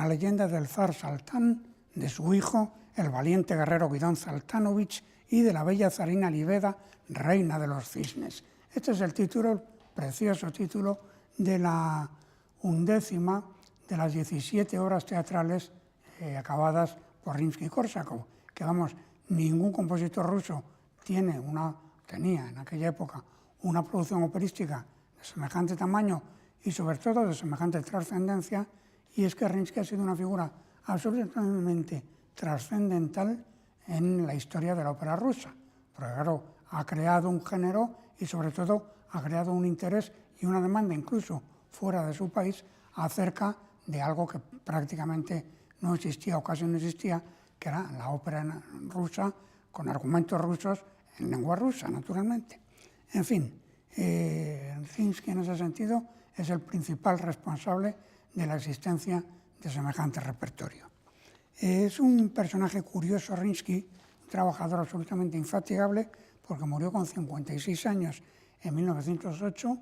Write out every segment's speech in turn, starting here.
la leyenda del zar Saltán, de su hijo, el valiente guerrero Guidón Saltánovich, y de la bella zarina Liveda, reina de los cisnes. Este es el título, el precioso título de la 11ª de las 17 obras teatrales acabadas por Rimski-Kórsakov, que vamos, ningún compositor ruso tenía en aquella época una producción operística de semejante tamaño y sobre todo de semejante trascendencia, y es que Rimski ha sido una figura absolutamente trascendental en la historia de la ópera rusa, porque claro, ha creado un género y sobre todo ha creado un interés y una demanda incluso fuera de su país acerca de algo que prácticamente no existía o casi no existía, que era la ópera rusa con argumentos rusos en lengua rusa, naturalmente. En fin, Rimski en ese sentido es el principal responsable de la existencia de semejante repertorio. Es un personaje curioso, Rimski, un trabajador absolutamente infatigable, porque murió con 56 años en 1908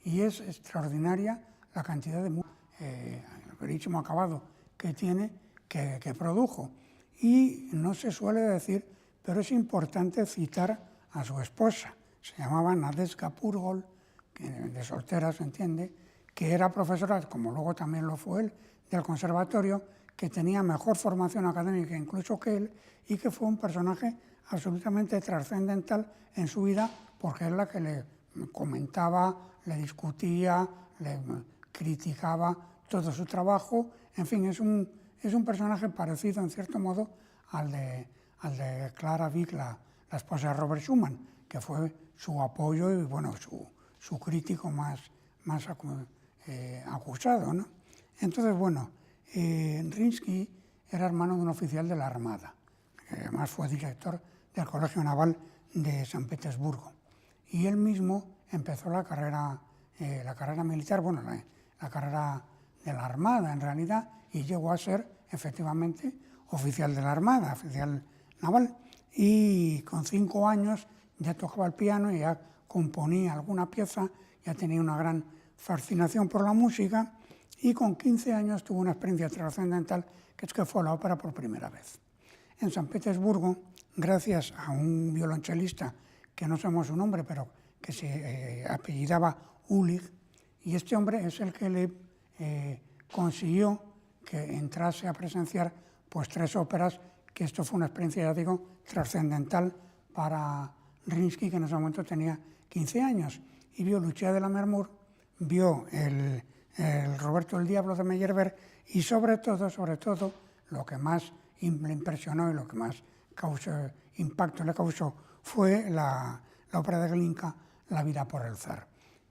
y es extraordinaria la cantidad de el verísimo acabado que tiene, que produjo. Y no se suele decir, pero es importante citar a su esposa. Se llamaba Nadezhda Purgol, que de soltera se entiende, que era profesora, como luego también lo fue él, del conservatorio, que tenía mejor formación académica incluso que él, y que fue un personaje absolutamente trascendental en su vida, porque es la que le comentaba, le discutía, le criticaba todo su trabajo. En fin, es un personaje parecido en cierto modo al de Clara Wieck, la esposa de Robert Schumann, que fue su apoyo y bueno, su crítico más acusado, ¿no? Entonces, bueno, Rimski era hermano de un oficial de la Armada, que además fue director del Colegio Naval de San Petersburgo. Y él mismo empezó la carrera militar, bueno, la carrera de la Armada en realidad, y llegó a ser efectivamente oficial de la Armada, oficial naval. Y con 5 años ya tocaba el piano y ya componía alguna pieza, ya tenía una gran fascinación por la música, y con 15 años tuvo una experiencia trascendental, que es que fue a la ópera por primera vez. En San Petersburgo, gracias a un violonchelista, que no sabemos su nombre, pero que se apellidaba Ulig, y este hombre es el que le consiguió que entrase a presenciar pues 3 óperas, que esto fue una experiencia, ya digo, trascendental para Rimski, que en ese momento tenía 15 años, y vio Lucia de Lammermoor, vio el Roberto el Diablo de Meyerbeer, y sobre todo, lo que más le impresionó y lo que más impacto le causó fue la ópera de Glinka, La vida por el zar,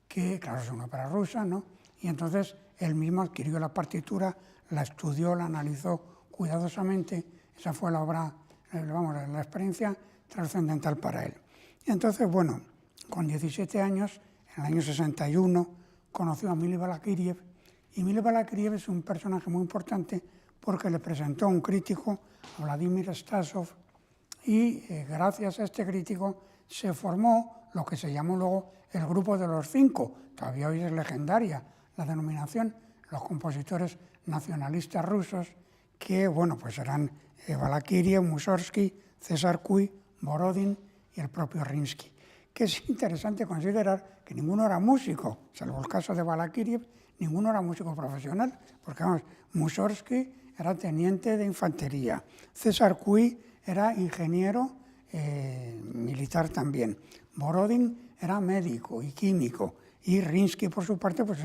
que claro es una ópera rusa, ¿no? Y entonces él mismo adquirió la partitura, la estudió, la analizó cuidadosamente. Esa fue la obra, la experiencia trascendental para él. Y entonces, bueno, con 17 años, en el año 61, conoció a Mily Balakiriev, y Mily Balakiriev es un personaje muy importante porque le presentó a un crítico, a Vladimir Stasov, y gracias a este crítico se formó lo que se llamó luego el Grupo de los Cinco. Todavía hoy es legendaria la denominación, los compositores nacionalistas rusos, que bueno, pues eran Balakiriev, Mussorgsky, César Cui, Borodin y el propio Rimski. Que es interesante considerar que ninguno era músico, salvo el caso de Balakiriev, ninguno era músico profesional, porque vamos, Mussorgsky era teniente de infantería, César Cui era ingeniero militar también, Borodin era médico y químico, y Rimski por su parte pues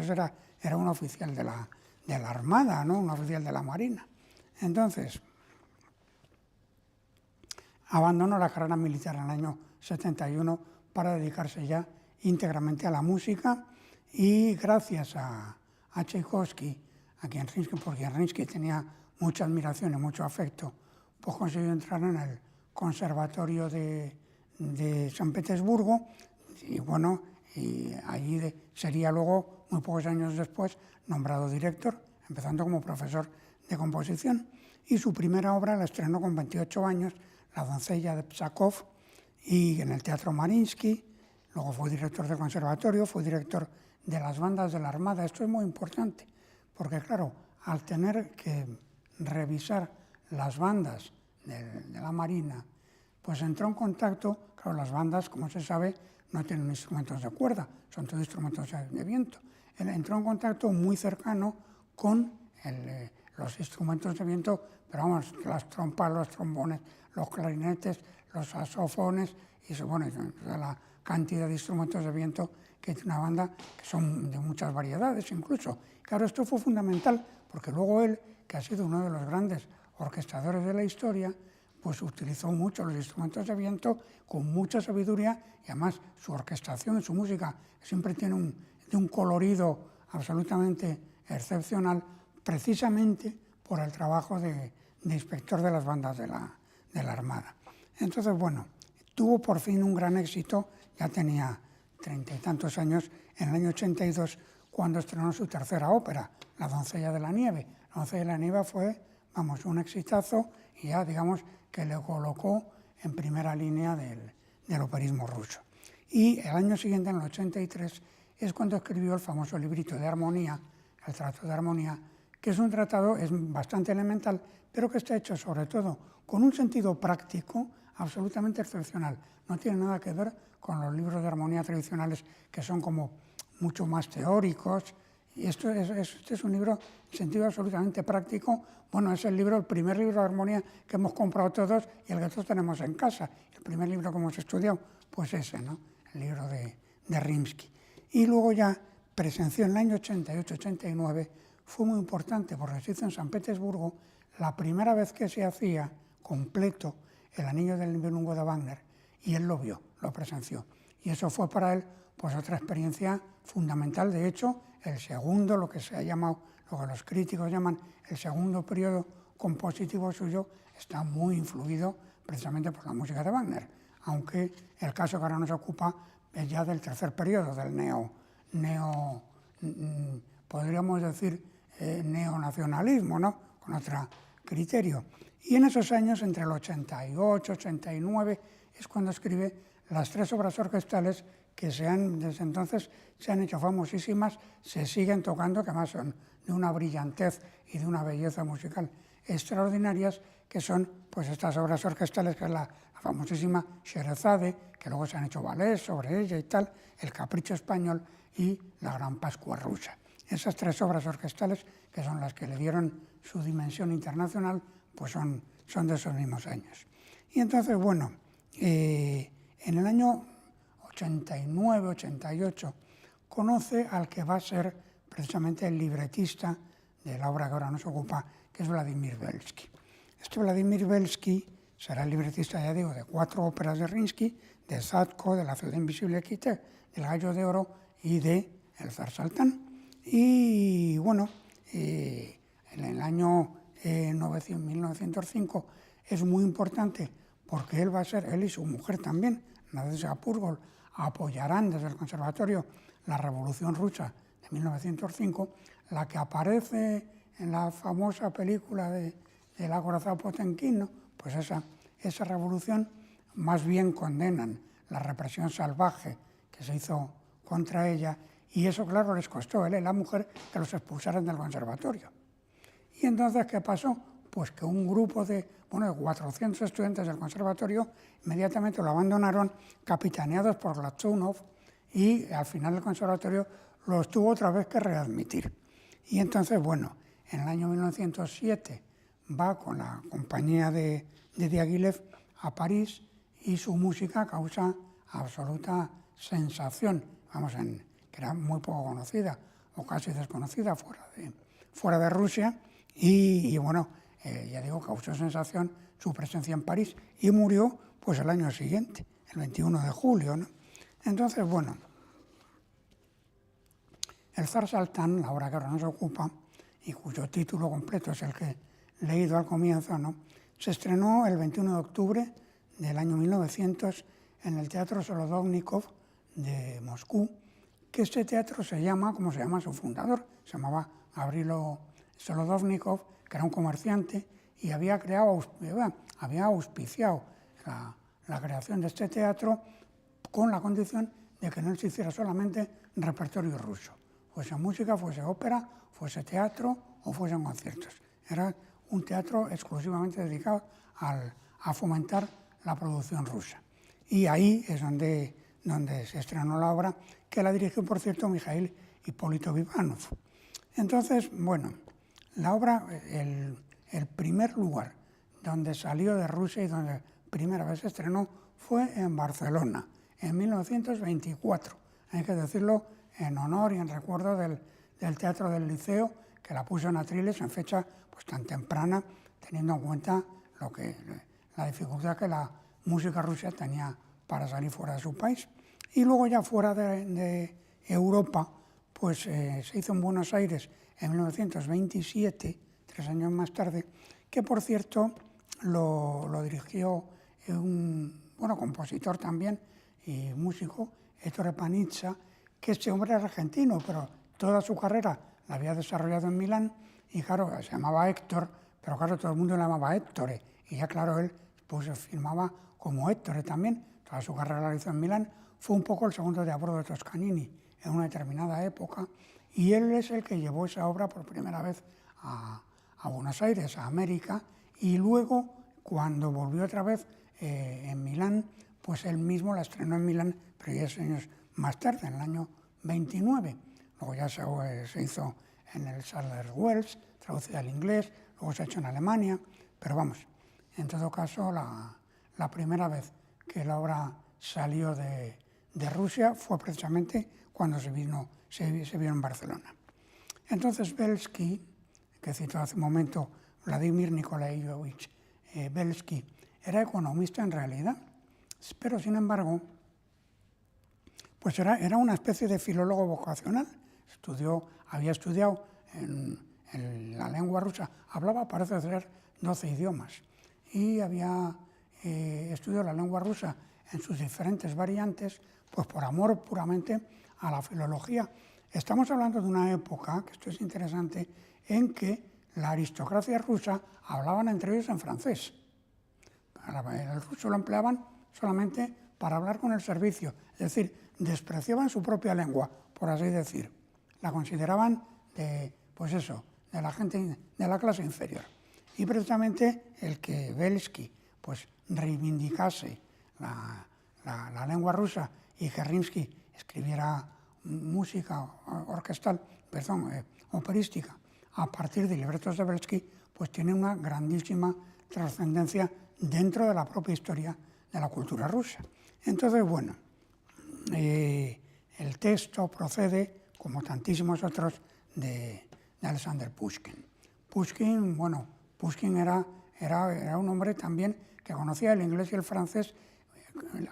era un oficial de la Armada, ¿no? Un oficial de la Marina. Entonces, abandonó la carrera militar en el año 71 para dedicarse ya íntegramente a la música, y gracias a Tchaikovsky, por quien Rimski tenía mucha admiración y mucho afecto, pues consiguió entrar en el Conservatorio de San Petersburgo, y bueno, y allí sería luego, muy pocos años después, nombrado director, empezando como profesor de composición, y su primera obra la estrenó con 28 años, La doncella de Pskov, y en el Teatro Mariinsky. Luego fue director del conservatorio, fue director de las bandas de la Armada. Esto es muy importante, porque claro, al tener que revisar las bandas de la Marina, pues entró en contacto, claro, las bandas, como se sabe, no tienen instrumentos de cuerda, son todos instrumentos de viento. Él entró en contacto muy cercano con los instrumentos de viento, pero vamos, las trompas, los trombones, los clarinetes, los saxofones, y bueno, la cantidad de instrumentos de viento que tiene una banda, que son de muchas variedades incluso. Claro, esto fue fundamental, porque luego él, que ha sido uno de los grandes orquestadores de la historia, pues utilizó mucho los instrumentos de viento con mucha sabiduría, y además su orquestación y su música siempre tiene un colorido absolutamente excepcional, precisamente por el trabajo de inspector de las bandas de la Armada. Entonces, bueno, tuvo por fin un gran éxito, ya tenía 30 y tantos años, en el año 82, cuando estrenó su tercera ópera, La doncella de la nieve. La doncella de la nieve fue, vamos, un exitazo, y ya, digamos, que le colocó en primera línea del operismo ruso. Y el año siguiente, en el 83, es cuando escribió el famoso librito de armonía, el Tratado de Armonía, que es un tratado, es bastante elemental, pero que está hecho sobre todo con un sentido práctico absolutamente excepcional. No tiene nada que ver con los libros de armonía tradicionales, que son como mucho más teóricos. Y este es un libro en sentido absolutamente práctico. Bueno, es el primer libro de armonía que hemos comprado todos y el que todos tenemos en casa. El primer libro que hemos estudiado, pues ese, ¿no? El libro de Rimsky. Y luego ya presenció en el año 88-89, fue muy importante porque se hizo en San Petersburgo la primera vez que se hacía completo el Anillo del Nibelungo de Wagner, y él lo vio, lo presenció. Y eso fue para él pues otra experiencia fundamental. De hecho, el segundo, lo que se ha llamado, lo que los críticos llaman el segundo periodo compositivo suyo, está muy influido precisamente por la música de Wagner, aunque el caso que ahora nos ocupa es ya del tercer periodo, del podríamos decir, neonacionalismo, ¿no? Con otro criterio. Y en esos años, entre el 88 y 89, es cuando escribe las tres obras orquestales que desde entonces se han hecho famosísimas, se siguen tocando, que además son de una brillantez y de una belleza musical extraordinarias, que son pues estas obras orquestales, que es la famosísima Scheherazade, que luego se han hecho ballets sobre ella y tal, El Capricho Español y La Gran Pascua Rusa. Esas tres obras orquestales, que son las que le dieron su dimensión internacional, pues son de esos mismos años. Y entonces, bueno, en el año 89-88 conoce al que va a ser precisamente el libretista de la obra que ahora nos ocupa, que es Vladimir Belsky. Este Vladimir Belsky será el libretista, ya digo, de 4 óperas de Rimsky, de Zadko, de La ciudad invisible Kité, del Gallo de Oro y de El zar Saltán. Y bueno, en el año 1905 es muy importante porque él y su mujer también, Nadezhda Purgol, apoyarán desde el conservatorio la Revolución Rusa de 1905, la que aparece en la famosa película del acorazado Potemkin, ¿no? Pues esa revolución más bien condenan la represión salvaje que se hizo contra ella, y eso, claro, les costó a él y a la mujer que los expulsaran del conservatorio. Y entonces, ¿qué pasó? Pues que un grupo de 400 estudiantes del conservatorio inmediatamente lo abandonaron, capitaneados por Glazunov, y al final el conservatorio los tuvo otra vez que readmitir. Y entonces, bueno, en el año 1907 va con la compañía de Diaghilev a París, y su música causa absoluta sensación, que era muy poco conocida o casi desconocida fuera de Rusia, y bueno, ya digo, causó sensación su presencia en París, y murió pues el año siguiente, el 21 de julio, ¿no? Entonces, bueno, El zar Saltán, la obra que ahora nos ocupa, y cuyo título completo es el que he leído al comienzo, ¿no?, se estrenó el 21 de octubre del año 1900 en el Teatro Solodovnikov de Moscú, que este teatro se llama, como se llama su fundador, se llamaba Gavrilo Solodovnikov, que era un comerciante, y había auspiciado la creación de este teatro con la condición de que no se hiciera solamente repertorio ruso, fuese música, fuese ópera, fuese teatro o fuesen conciertos. Era un teatro exclusivamente dedicado a fomentar la producción rusa. Y ahí es donde se estrenó la obra, que la dirigió, por cierto, Mikhail Hipólito Vivanov. Entonces, bueno, la obra, el primer lugar donde salió de Rusia y donde primera vez se estrenó fue en Barcelona, en 1924. Hay que decirlo en honor y en recuerdo del Teatro del Liceo, que la puso en Atriles en fecha pues, tan temprana, teniendo en cuenta la dificultad que la música rusa tenía para salir fuera de su país. Y luego ya fuera de Europa, pues se hizo en Buenos Aires en 1927, 3 años más tarde, que por cierto lo dirigió un compositor también y músico, Ettore Panizza, que este hombre era argentino, pero toda su carrera la había desarrollado en Milán y claro, se llamaba Héctor, pero claro, todo el mundo le llamaba Ettore y ya claro, él pues se firmaba como Ettore también, toda su carrera la hizo en Milán, fue un poco el segundo de Abbro de Toscanini en una determinada época y él es el que llevó esa obra por primera vez a Buenos Aires, a América, y luego cuando volvió otra vez en Milán, pues él mismo la estrenó en Milán, pero 10 años más tarde, en el año 29. Luego ya se hizo en el Sadler's Wells, traducida al inglés, luego se ha hecho en Alemania, pero vamos, en todo caso, la primera vez que la obra salió de Rusia fue precisamente cuando se vio en Barcelona. Entonces Belsky, que citó hace un momento Vladimir Nikolaevich Belsky, era economista en realidad, pero sin embargo, pues era una especie de filólogo vocacional. Había estudiado en la lengua rusa, hablaba, parece ser, 12 idiomas, y había estudiado la lengua rusa en sus diferentes variantes, pues por amor puramente a la filología. Estamos hablando de una época, que esto es interesante, en que la aristocracia rusa hablaban entre ellos en francés. El ruso lo empleaban solamente para hablar con el servicio, es decir, despreciaban su propia lengua, por así decir. La consideraban de la gente de la clase inferior. Y precisamente el que Belsky pues, reivindicase la lengua rusa y que Rimsky escribiera música operística a partir de libretos de Belsky, pues tiene una grandísima trascendencia dentro de la propia historia de la cultura rusa. Entonces, bueno, el texto procede, como tantísimos otros, de Alexander Pushkin. Pushkin era un hombre también que conocía el inglés y el francés,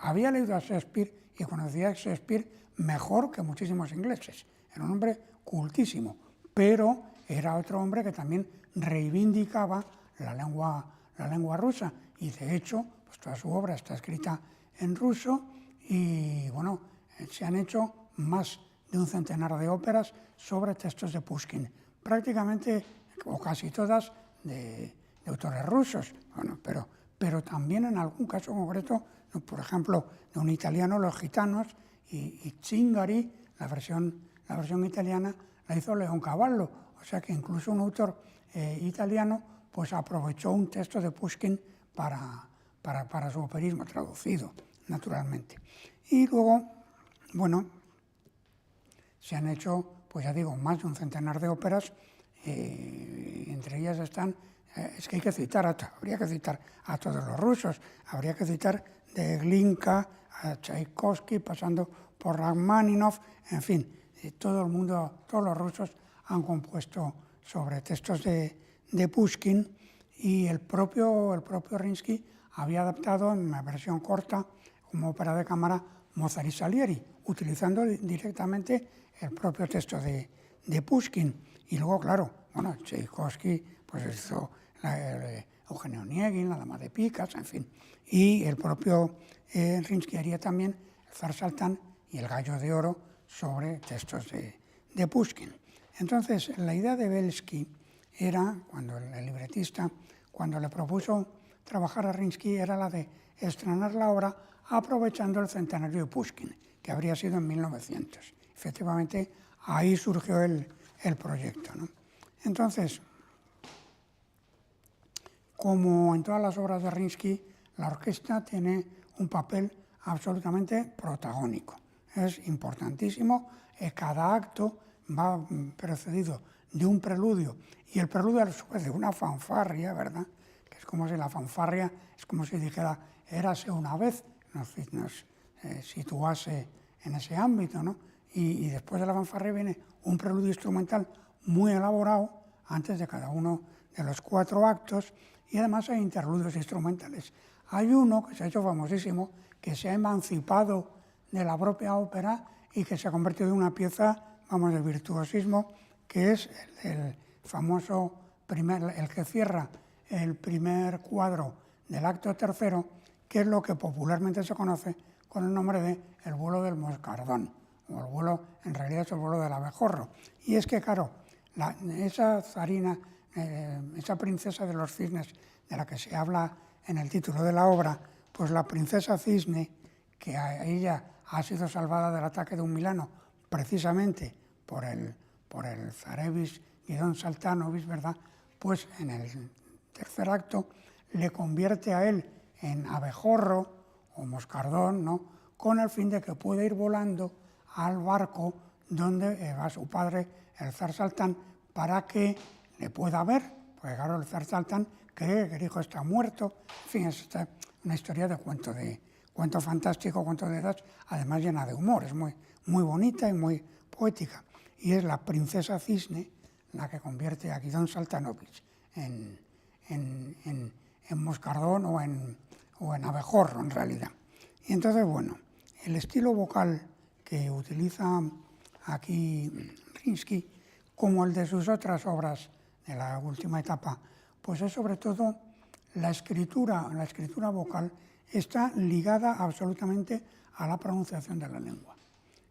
había leído a Shakespeare y conocía a Shakespeare mejor que muchísimos ingleses. Era un hombre cultísimo, pero era otro hombre que también reivindicaba la lengua rusa y de hecho pues toda su obra está escrita en ruso y bueno, se han hecho más de un centenar de óperas sobre textos de Pushkin, prácticamente o casi todas de autores rusos, bueno, pero también en algún caso concreto, por ejemplo, de un italiano, Los Gitanos, y Zingari, la versión italiana, la hizo Leoncavallo, o sea que incluso un autor italiano pues aprovechó un texto de Pushkin para su operismo, traducido, naturalmente. Y luego, bueno, se han hecho, pues ya digo, más de un centenar de óperas, entre ellas están, es que habría que citar a todos los rusos, habría que citar de Glinka a Tchaikovsky, pasando por Rachmaninoff, en fin, todos los rusos han compuesto sobre textos de Pushkin y el propio Rimsky había adaptado en una versión corta como ópera de cámara Mozart y Salieri, utilizando directamente el propio texto de Pushkin. Y luego, claro, Tchaikovsky pues hizo Eugenio Onegin, La Dama de Picas, en fin. Y el propio Rimsky haría también el Zar Saltán y el Gallo de Oro sobre textos de Pushkin. Entonces, la idea de Belsky era, cuando el libretista, cuando le propuso trabajar a Rimsky, era la de estrenar la obra aprovechando el centenario de Pushkin, que habría sido en 1900. Efectivamente, ahí surgió el proyecto, ¿no? Entonces, como en todas las obras de Rimsky, la orquesta tiene un papel absolutamente protagónico. Es importantísimo, cada acto va precedido de un preludio, y el preludio a su vez de una fanfarria, ¿verdad? Que es como si la fanfarria, es como si dijera, érase una vez, nos situase en ese ámbito, ¿no? Y después de la fanfarria viene un preludio instrumental muy elaborado antes de cada uno de los 4 actos, y además hay interludios instrumentales. Hay uno que se ha hecho famosísimo, que se ha emancipado de la propia ópera y que se ha convertido en una pieza, vamos, de virtuosismo, que es el famoso el que cierra el primer cuadro del acto tercero, que es lo que popularmente se conoce con el nombre de el vuelo del moscardón, o el vuelo, en realidad es el vuelo del abejorro. Y es que, claro, esa zarina, esa princesa de los cisnes de la que se habla en el título de la obra, pues la princesa cisne, que a ella ha sido salvada del ataque de un Milano precisamente por el zarevis Guidón Saltanovis, ¿verdad? Pues en el tercer acto le convierte a él en abejorro o moscardón, ¿no? Con el fin de que pueda ir volando al barco donde va su padre, el zar Saltán, para que le pueda ver, porque claro, el zar Saltán cree que el hijo está muerto. En fin, es una historia de cuento fantástico, cuento de edad, además llena de humor, es muy, muy bonita y muy poética. Y es la princesa cisne la que convierte a Guidón Saltanovis en moscardón o en abejorro, en realidad. Y entonces, bueno, el estilo vocal que utiliza aquí Rimsky, como el de sus otras obras de la última etapa, pues es sobre todo la escritura vocal está ligada absolutamente a la pronunciación de la lengua.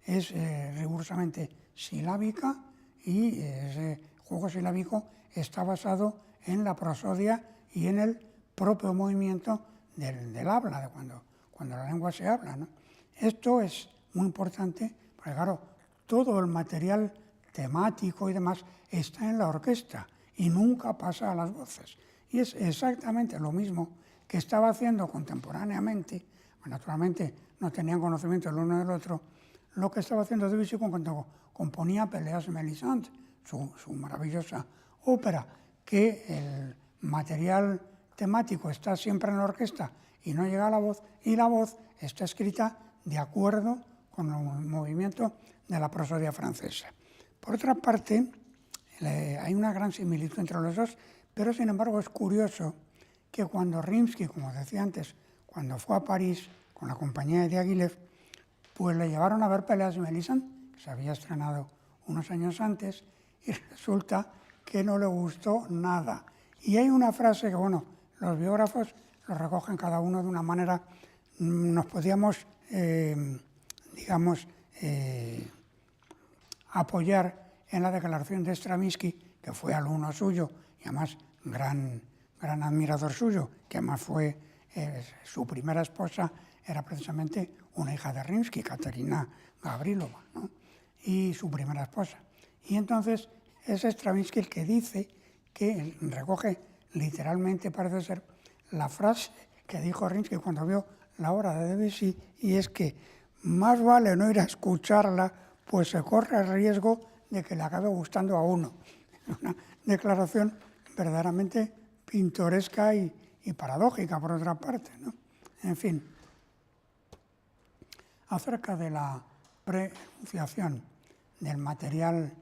Es rigurosamente silábica, y ese juego silábico está basado en la prosodia y en el propio movimiento del habla, de cuando la lengua se habla, ¿no? Esto es muy importante, porque claro, todo el material temático y demás está en la orquesta y nunca pasa a las voces. Y es exactamente lo mismo que estaba haciendo contemporáneamente, naturalmente no tenían conocimiento el uno del otro, lo que estaba haciendo Debussy cuando componía Péléas Mélisande, su maravillosa ópera, que el material temático está siempre en la orquesta y no llega a la voz, y la voz está escrita de acuerdo con el movimiento de la prosodia francesa. Por otra parte, hay una gran similitud entre los dos, pero sin embargo es curioso que cuando Rimsky, como decía antes, cuando fue a París con la compañía de Diaghilev, pues le llevaron a ver Péléas Mélisande, que se había estrenado unos años antes, y resulta que no le gustó nada. Y hay una frase que, bueno, los biógrafos lo recogen cada uno de una manera, nos podíamos, apoyar en la declaración de Stravinsky, que fue alumno suyo y además gran admirador suyo, que además fue su primera esposa, era precisamente una hija de Rimsky, Katerina Gavrilova, ¿no? Y su primera esposa. Y entonces es Stravinsky el que dice, que recoge literalmente, parece ser, la frase que dijo Rimsky cuando vio la obra de Debussy, y es que más vale no ir a escucharla, pues se corre el riesgo de que le acabe gustando a uno. Una declaración verdaderamente pintoresca y paradójica, por otra parte, ¿no? En fin, acerca de la preenunciación del material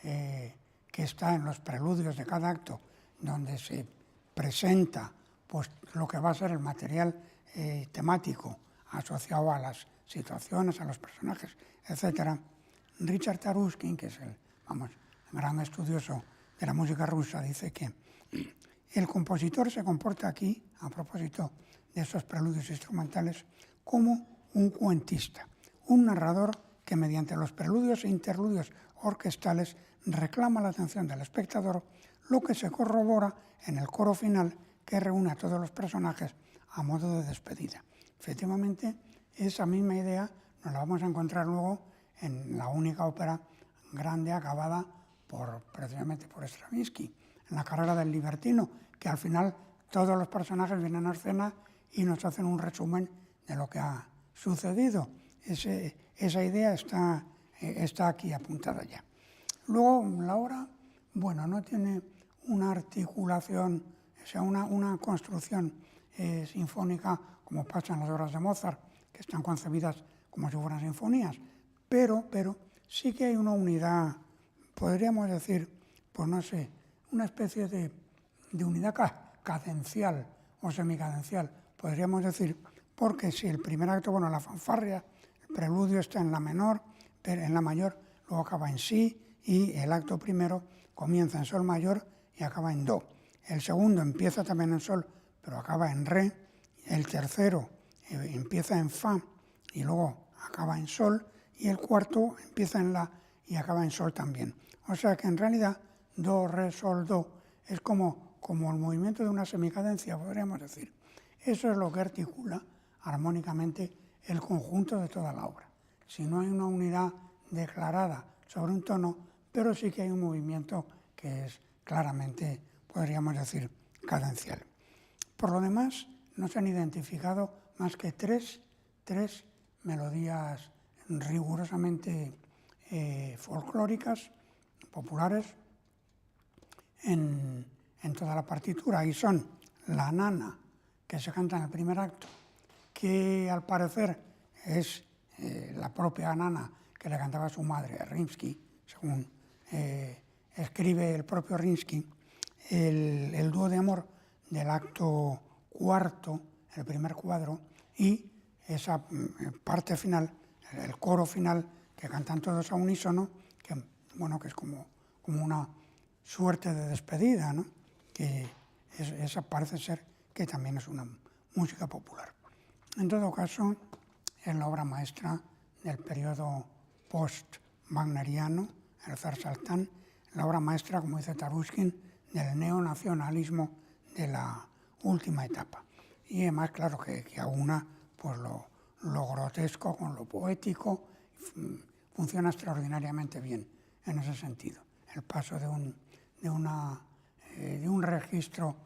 que está en los preludios de cada acto, donde se presenta pues, lo que va a ser el material temático asociado a las situaciones, a los personajes, etc. Richard Taruskin, que es el gran estudioso de la música rusa, dice que el compositor se comporta aquí, a propósito de esos preludios instrumentales, como un cuentista, un narrador que mediante los preludios e interludios orquestales reclama la atención del espectador, lo que se corrobora en el coro final que reúne a todos los personajes a modo de despedida. Efectivamente, esa misma idea nos la vamos a encontrar luego en la única ópera grande acabada precisamente por Stravinsky, en la carrera del libertino, que al final todos los personajes vienen a escena y nos hacen un resumen de lo que ha sucedido. Esa idea está aquí apuntada ya. Luego, la obra, bueno, no tiene una articulación, o sea, una construcción sinfónica como pasa en las obras de Mozart, que están concebidas como si fueran sinfonías, pero sí que hay una unidad, podríamos decir, pues no sé, una especie de unidad cadencial o semicadencial, podríamos decir, porque si el primer acto, bueno, la fanfarria, el preludio está en la menor, pero en la mayor, luego acaba en si, y el acto primero comienza en sol mayor y acaba en do. El segundo empieza también en sol, pero acaba en re. El tercero empieza en fa y luego acaba en sol. Y el cuarto empieza en la y acaba en sol también. O sea que en realidad do, re, sol, do es como el movimiento de una semicadencia, podríamos decir. Eso es lo que articula armónicamente el conjunto de toda la obra. Si no hay una unidad declarada sobre un tono, pero sí que hay un movimiento que es claramente, podríamos decir, cadencial. Por lo demás, no se han identificado más que tres melodías rigurosamente folclóricas, populares, en toda la partitura, y son la nana, que se canta en el primer acto, que al parecer es la propia nana que le cantaba a su madre, a Rimsky, según escribe el propio Rimsky, el dúo de amor del acto cuarto, el primer cuadro, y esa parte final, el coro final, que cantan todos a unísono, que es como una suerte de despedida, ¿no? Que esa parece ser que también es una música popular. En todo caso, es la obra maestra del periodo post-wagneriano, el Zar-Saltán, la obra maestra, como dice Taruskin, del neonacionalismo de la última etapa. Y además, claro, que aúna pues, lo grotesco con lo poético, funciona extraordinariamente bien en ese sentido. El paso de un registro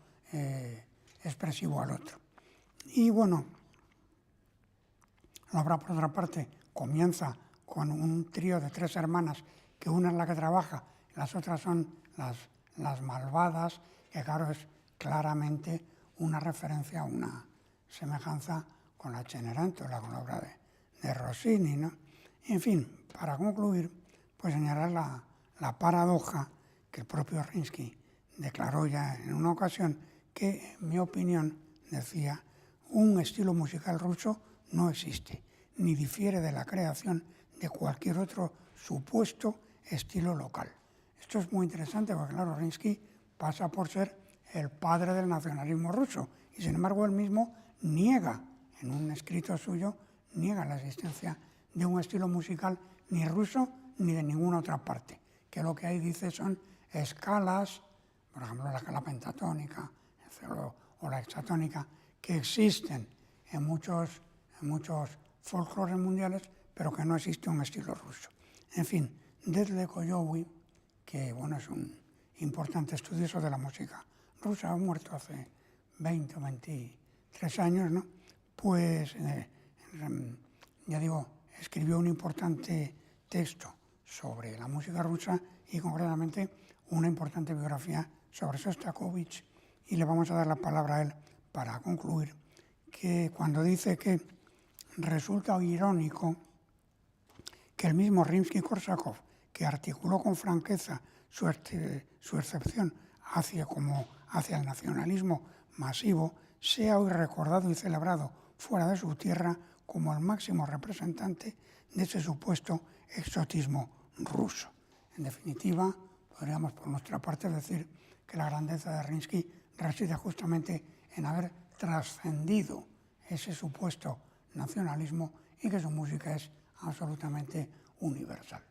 expresivo al otro. Y bueno, la obra, por otra parte, comienza con un trío de tres hermanas, que una es la que trabaja, las otras son las malvadas, que claro, es claramente una referencia, una semejanza con la Cenerentola, con la obra de Rossini, ¿no? En fin, para concluir, pues señalar la paradoja que el propio Rimsky declaró ya en una ocasión, que, en mi opinión, decía, un estilo musical ruso no existe, ni difiere de la creación de cualquier otro supuesto estilo local. Esto es muy interesante porque, claro, Rimsky pasa por ser el padre del nacionalismo ruso y, sin embargo, él mismo niega, en un escrito suyo, niega la existencia de un estilo musical ni ruso ni de ninguna otra parte, que lo que hay, dice, son escalas, por ejemplo, la escala pentatónica o la hexatónica, que existen en muchos folclores mundiales, pero que no existe un estilo ruso. En fin, Detlef Koyowy, que bueno, es un importante estudioso de la música rusa, ha muerto hace 20 o 23 años, ¿no? Pues, ya digo, escribió un importante texto sobre la música rusa y concretamente una importante biografía sobre Shostakovich, y le vamos a dar la palabra a él para concluir, que cuando dice que resulta irónico que el mismo Rimsky-Korsakov, que articuló con franqueza su excepción hacia el nacionalismo masivo, sea hoy recordado y celebrado fuera de su tierra como el máximo representante de ese supuesto exotismo ruso. En definitiva, podríamos por nuestra parte decir que la grandeza de Rimsky reside justamente en haber trascendido ese supuesto nacionalismo y que su música es absolutamente universal.